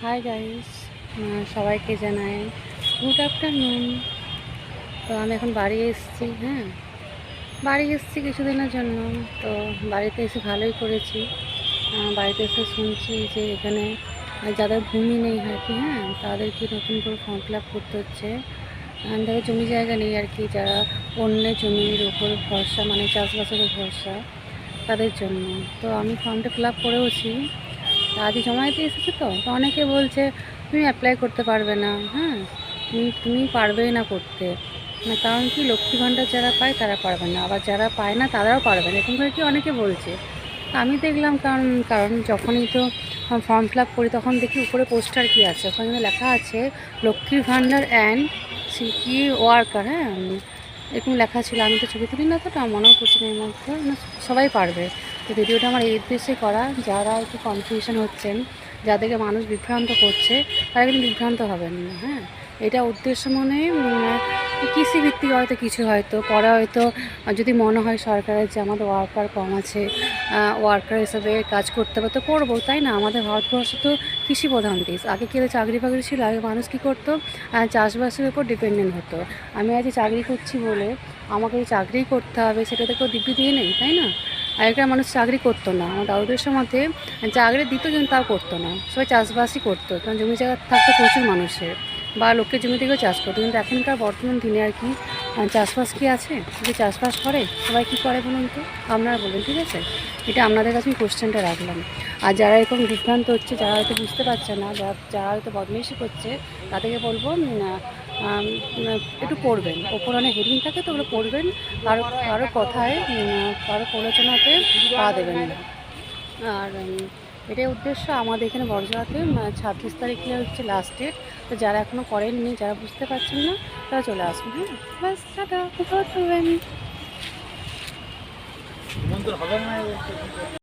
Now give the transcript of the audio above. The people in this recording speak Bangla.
হাই গাইস, সবাইকে জানাই গুড আফটারনুন। তো আমি এখন বাড়ি এসেছি। বাড়ি এসেছি কিছুদিনের জন্য। তো বাড়িতে এসে ভালোই করেছি। বাড়িতে এসে শুনছি যে এখানে যাদের ভূমি নেই আর কি, তাদেরকে নতুন করে ফর্ম ফিল আপ করতে হচ্ছে। যাদের জমি জায়গা নেই আর কি, যারা অন্যের জমির ওপর ভরসা, মানে চাষবাসের উপর ভরসা, তাদের জন্য। তো আমি ফর্মটা ফিল আপ করেওছি, আজই জমা দিতে এসেছে। তো অনেকে বলছে তুমি অ্যাপ্লাই করতে পারবে না, তুমি পারবেই না করতে। না, কারণ কি লক্ষ্মী ভাণ্ডার যারা পায় তারা পারবে না, আবার যারা পায় না তারাও পারবে না, এরকম করে কি অনেকে বলছে। আমি দেখলাম, কারণ কারণ যখনই তো ফর্ম ফিল আপ করি তখন দেখি উপরে পোস্টার কি আছে, ওখানে লেখা আছে লক্ষ্মীর ভাণ্ডার অ্যান্ড সিকি ওয়ার্কার। এরকম লেখা ছিল। আমি তো ছবি তুলি না, তো মনেও পড়ছে না এর মধ্যে, সবাই পারবে। তো ভিডিওটা আমার এই উদ্দেশ্যে করা, যারা একটু কনফিউশন হচ্ছেন, যাদেরকে মানুষ বিভ্রান্ত করছে, তারা কিন্তু বিভ্রান্ত হবেন না। এটা উদ্দেশ্য মনে কৃষিভিত্তিক হয়তো কিছু, হয়তো পরে হয়তো যদি মনে হয় সরকারের যে আমাদের ওয়ার্কার কম আছে, ওয়ার্কার হিসাবে কাজ করতে হবে, তো করবো, তাই না? আমাদের ভারতবর্ষ তো কৃষি প্রধান দেশ। আগে কি চাকরি বাকরি ছিল? আগে মানুষ কী করতো? চাষবাসের উপর ডিপেন্ডেন্ট হতো। আমি আজ চাকরি করছি বলে আমাকে চাকরিই করতে হবে, সেটা তো কেউ দিব্যি দিয়ে নেই, তাই না? আগেকার মানুষ চাকরি করতো না, আমার দাদুদের সময়তে চাকরি দিত কিন্তু তাও করতো না, সবাই চাষবাসই করতো, কারণ জমি জায়গা থাকতো প্রচুর মানুষের, বা লোকের জমি থেকেও চাষ করতো। কিন্তু এখনকার বর্তমান দিনে আর কি চাষবাস কি আছে? যদি চাষবাস করে সবাই কী করে বলুন তো? আপনারা বলুন, ঠিক আছে? এটা আপনাদের কাছে আমি কোশ্চেনটা রাখলাম। আর যারা এরকম বিভ্রান্ত হচ্ছে, যারা হয়তো বুঝতে পারছে না, যারা হয়তো বদমাইশি করছে, তাদেরকে বলবো একটু পড়বেন, ওপর অনেক হেডিং থাকে, তো ওগুলো পড়বেন। কারো কথায়, কারো প্রলোচনাতে পা দেবেন না। আর এটাই উদ্দেশ্য আমাদের এখানে বড়জোড়াতে 26 তারিখে হচ্ছে লাস্ট ডেট। তো যারা এখনও করেননি, যারা বুঝতে পারছেন না, তারা চলে আসুন। ব্যাস, টাটা, কোথাও করবেন।